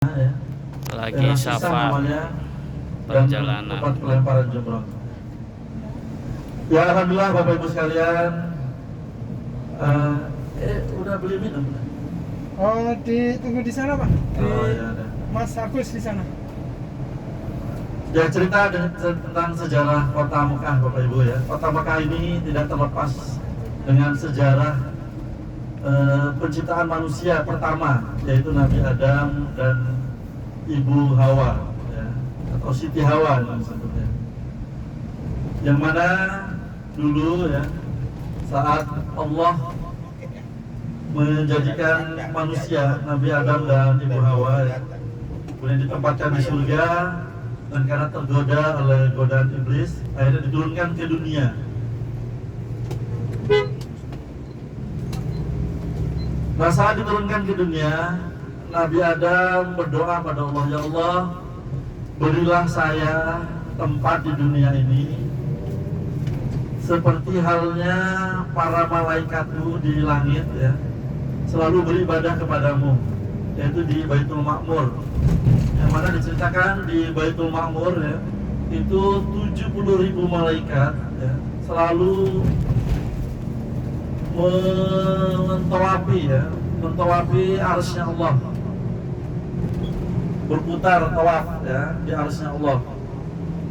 ya. Lagi safar perjalanan. Tempat pelemparan jumroh. Ya alhamdulillah Bapak Ibu sekalian, udah beli minum? Oh, ditunggu di sana, Pak. Ya, ada. Mas Agus di sana. Ya, cerita tentang sejarah kota Mekah Bapak Ibu ya. Kota Mekah ini tidak terlepas dengan sejarah penciptaan manusia pertama, yaitu Nabi Adam dan Ibu Hawa ya, atau Siti Hawa sebutnya. Yang mana dulu ya, saat Allah menjadikan manusia Nabi Adam dan Ibu Hawa ya, kemudian ditempatkan di surga, dan karena tergoda oleh godaan iblis, akhirnya diturunkan ke dunia. Nah, saat diturunkan ke dunia, Nabi Adam berdoa pada Allah, ya Allah, berilah saya tempat di dunia ini seperti halnya para malaikatmu di langit ya, selalu beribadah kepadamu, yaitu di Baitul Ma'mur. Yang mana diceritakan di Baitul Ma'mur ya, itu 70.000 malaikat ya, selalu mentawafi arsy-Nya Allah, berputar tawaf ya di arsy-Nya Allah,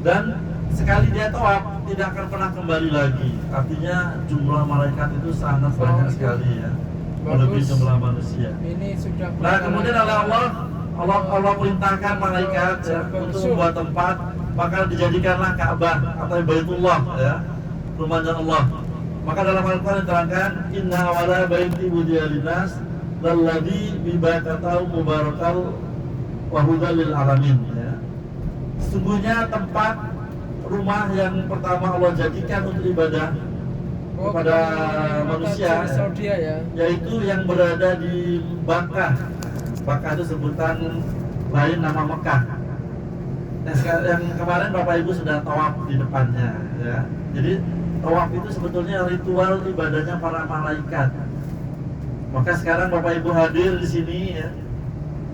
dan sekali dia tawaf tidak akan pernah kembali lagi. Artinya jumlah malaikat itu sangat banyak sekali ya, melebihi jumlah manusia. Ini sudah. Nah, kemudian oleh Allah perintahkan malaikat ya, untuk membuat tempat, maka dijadikanlah Ka'bah atau Baitullah ya, rumahnya Allah. Maka dalam Al-Quran diterangkan, inna awala baiti wudi'a linnas lalladzi bi Bakkata mubarakal wa hudan lil alamin ya. Sesungguhnya tempat rumah yang pertama Allah jadikan untuk ibadah kepada manusia ya, yaitu yang berada di Bakkah. Bakkah itu sebutan lain nama Mekah. Yang kemarin Bapak Ibu sudah tawaf di depannya ya. Jadi tawaf itu sebetulnya ritual ibadahnya para malaikat. Maka sekarang Bapak Ibu hadir di sini ya,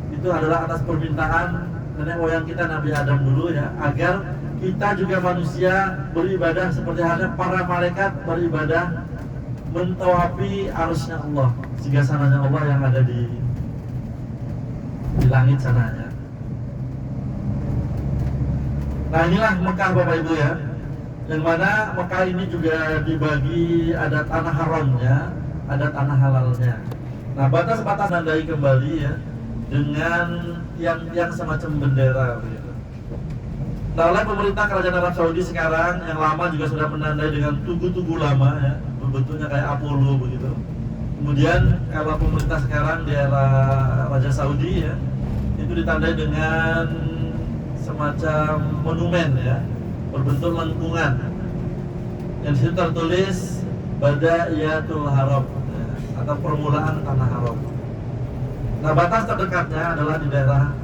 itu adalah atas permintaan nenek moyang kita Nabi Adam dulu ya, agar kita juga manusia beribadah seperti halnya para malaikat beribadah mentawafi arsy-Nya Allah, singgasananya Allah yang ada di langit sananya. Nah, inilah Mekah Bapak Ibu ya, yang mana Mekah ini juga dibagi, ada tanah haramnya, ada tanah halalnya. Nah, batas-batas menandai kembali ya dengan yang semacam bendera begitu. Nah, oleh pemerintah Kerajaan Arab Saudi sekarang yang lama juga sudah menandai dengan tugu-tugu lama ya, bentuknya kayak Apollo begitu. Kemudian kalau pemerintah sekarang di era Raja Saudi ya, itu ditandai dengan semacam monumen ya, berbentuk lengkungan. Yang disitu tertulis Bada'iyatul Haram ya, atau permulaan tanah haram. Nah, batas terdekatnya adalah di daerah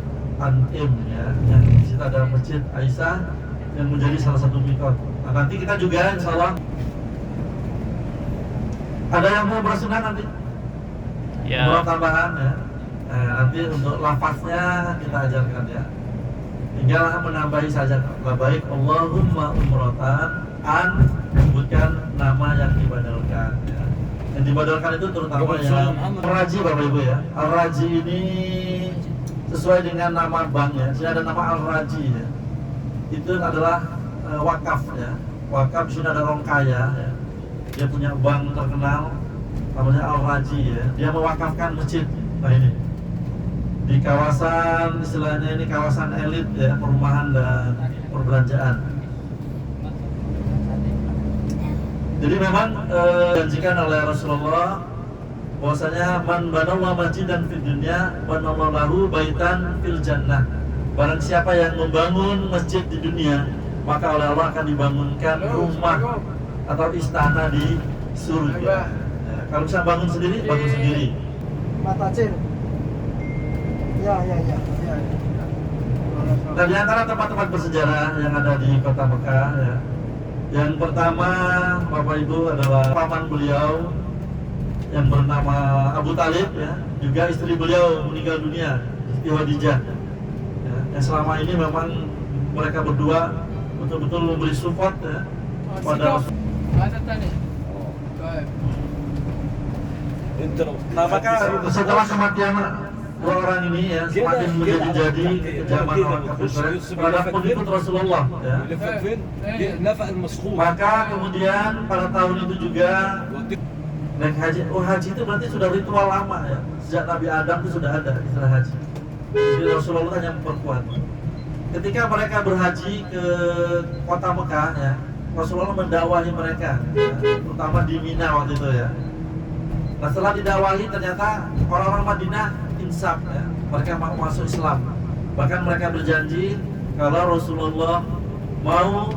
An'im ya, yang di situ ada Masjid Aisyah yang menjadi salah satu mikot. Nah, nanti kita juga insya Allah ada yang mau bersunah nanti Ya. umrah tambahan ya. Nah, nanti untuk lafaznya kita ajarkan ya. Tinggal menambahi saja. Baik, Allahumma umratan an, sebutkan nama yang dibadalkan ya. Yang dibadalkan itu terutama yang Al-Raji Bapak Ibu ya. Al-Raji ini sesuai dengan nama bank ya. Sini ada nama Al-Raji ya. Itu adalah wakaf ya. Wakaf di sini ada orang kaya ya. Dia punya bank terkenal namanya Al-Raji ya. Dia mewakafkan masjid. Nah, ini di kawasan, istilahnya ini kawasan elit ya, perumahan dan perbelanjaan. Jadi memang dijanjikan oleh Rasulullah bahwasanya man banawwa masjidan fid dunya banawwa lahu baitan fil jannah. Barang siapa yang membangun masjid di dunia, maka oleh Allah akan dibangunkan rumah atau istana di surga. Ya, kalau bisa bangun sendiri, bangun sendiri. Mata Cil. Ya. Nah, di antara tempat-tempat bersejarah yang ada di kota Mekah ya, yang pertama Bapak Ibu adalah paman beliau yang bernama Abu Talib ya, juga istri beliau meninggal dunia, Siti Khadijah. yang selama ini memang mereka berdua betul-betul memberi support ya pada Rasul. Ada tadi. Baik. Nah maka setelah kematian dua orang ini ya semakin menjadi-jadi kekejaman orang kafir terhadap pengikut Rasulullah ya. Maka kemudian pada tahun itu juga naik haji. Oh, haji itu berarti sudah ritual lama ya. Sejak Nabi Adam itu sudah ada istilah haji. Jadi Rasulullah hanya memperkuat. Ketika mereka berhaji ke kota Mekah ya, Rasulullah mendakwahi mereka ya, terutama di Mina waktu itu ya. Nah setelah didakwahi ternyata orang-orang Madinah insaf ya, mereka mau masuk Islam. Bahkan mereka berjanji kalau Rasulullah mau,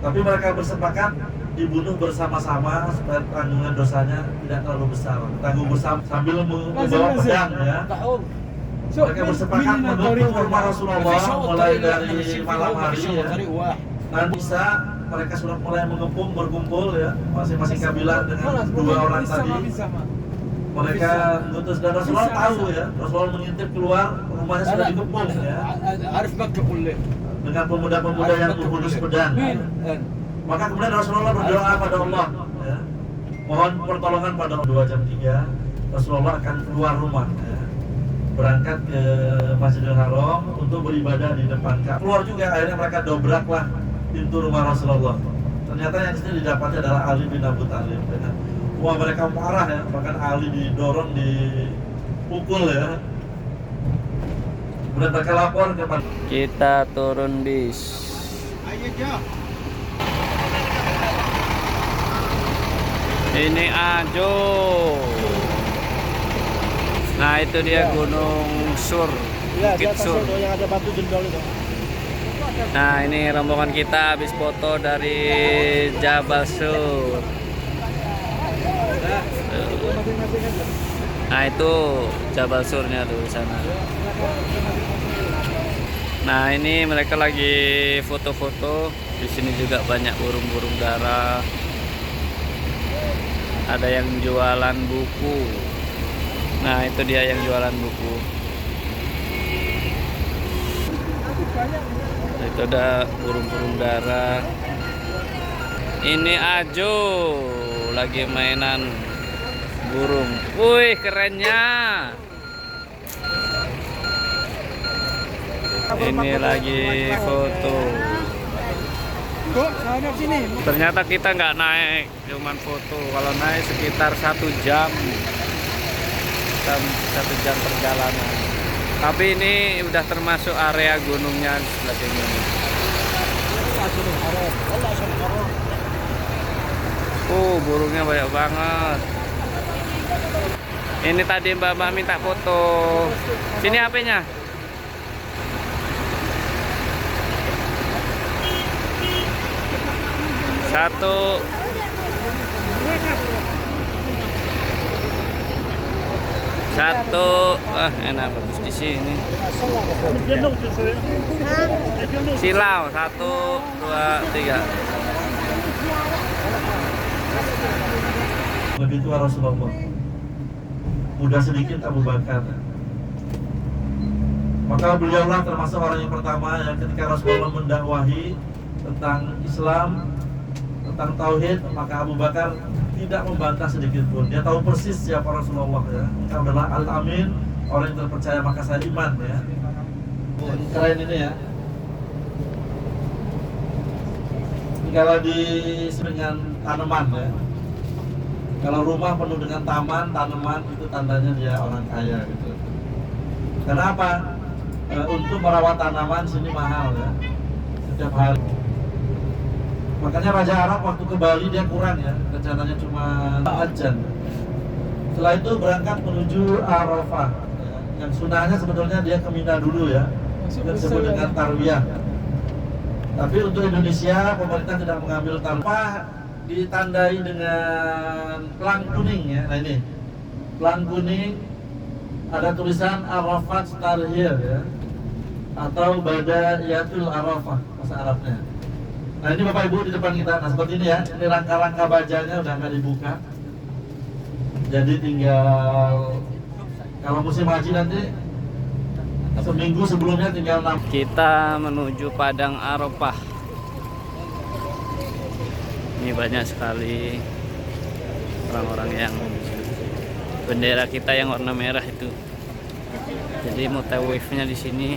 tapi mereka bersepakat dibunuh bersama-sama supaya tanggungan dosanya tidak terlalu besar. Tanggung bersama sambil membawa pedang ya. Mereka bersepakat mendukung rumah Rasulullah mulai dari malam hari ya. Nanti bisa mereka sudah mulai mengepung berkumpul ya, masing-masing kabilah dengan dua orang tadi. Mereka mengutus dan Rasulullah tahu ya, Rasulullah mengintip keluar rumahnya sudah dikepung ya. Dengan pemuda-pemuda yang berhudus pedang. Maka kemudian Rasulullah berdoa pada Allah ya. Mohon pertolongan pada 2 jam 3 Rasulullah akan keluar rumah ya. Berangkat ke Masjidil Haram untuk beribadah di depan Ka'bah. Keluar juga akhirnya mereka dobraklah pintu rumah Rasulullah. Ternyata yang disini didapatnya adalah Ali bin Abi Thalib ya. Wah mereka marah ya, bahkan Ali didorong, dipukul ya. Kemudian mereka lapor kepada Kita turun bis. Ini Ajo. Nah itu dia Gunung Sur, Bukit Sur. Yang ada batu jendol itu. Nah ini rombongan kita habis foto dari Jabal Sur. Nah itu Jabal Surnya tuh di sana. Nah ini mereka lagi foto-foto. Di sini juga banyak burung-burung dara. Ada yang jualan buku. Nah itu dia yang jualan buku. Itu ada burung-burung dara. Ini Ajo lagi mainan burung. Wih kerennya. Ini lagi foto. Kok sana sini? Ternyata kita nggak naik, cuman foto. Kalau naik sekitar 1 jam. 1 jam perjalanan. Tapi ini udah termasuk area gunungnya sebelah sini. Burungnya banyak banget. Ini tadi mbak-mbak minta foto. Sini HP-nya. Satu. Enak bagus di sini. Silau 1, 2, 3. lebih tua Rasulullah, muda sedikit Abu Bakar. Maka beliaulah termasuk orang yang pertama yang ketika Rasulullah mendakwahi tentang Islam, tentang tauhid, maka Abu Bakar tidak membantah sedikit pun. Dia tahu persis siapa Rasulullah ya. Dia adalah Al-Amin, orang yang terpercaya maka saya iman ya. Keren ini ya. Kalau di dengan tanaman ya. Kalau rumah penuh dengan taman, tanaman itu tandanya dia orang kaya gitu. Kenapa? Untuk merawat tanaman sini mahal ya. Setiap hari. Makanya Raja Arab waktu ke Bali dia kurang ya, rencananya cuma ajan. Setelah itu berangkat menuju Arafah. Yang sunahnya sebetulnya dia ke Mina dulu ya, yang disebut dengan Tarwiyah. Tapi untuk Indonesia pemerintah tidak mengambil tanpa ditandai dengan pelang kuning ya. Nah ini pelang kuning ada tulisan Arafat Tarhir ya, atau Badayatul Arafah bahasa Arabnya. Nah ini Bapak Ibu di depan kita, nah seperti ini ya, ini rangka-rangka bajanya udah nggak dibuka. Jadi tinggal kalau musim haji nanti Seminggu sebelumnya tinggal 6. Kita menuju Padang Arafah. Ini banyak sekali orang-orang yang bendera kita yang warna merah itu. Jadi mutawifnya di sini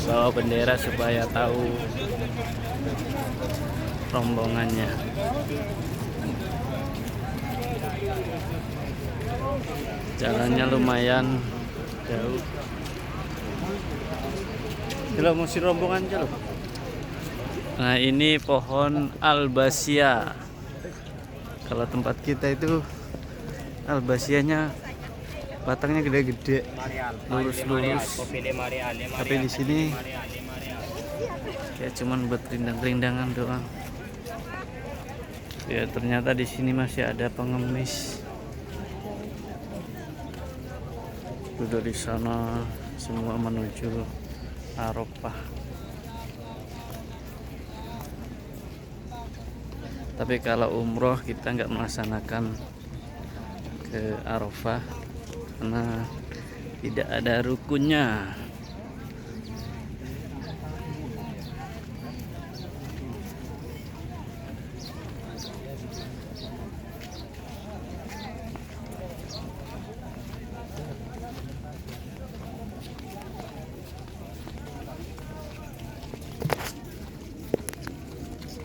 bawa bendera supaya tahu rombongannya. Jalannya lumayan jauh. Kalau mesti rombongan jauh. Nah, ini pohon albasia. Kalau tempat kita itu albasianya batangnya gede-gede, lurus-lurus. Tapi di sini ya cuman buat rindang-rindangan doang. Ya ternyata di sini masih ada pengemis. Itu dari sana semua menuju Arafah. Tapi kalau umroh kita nggak melaksanakan ke Arafah karena tidak ada rukunnya.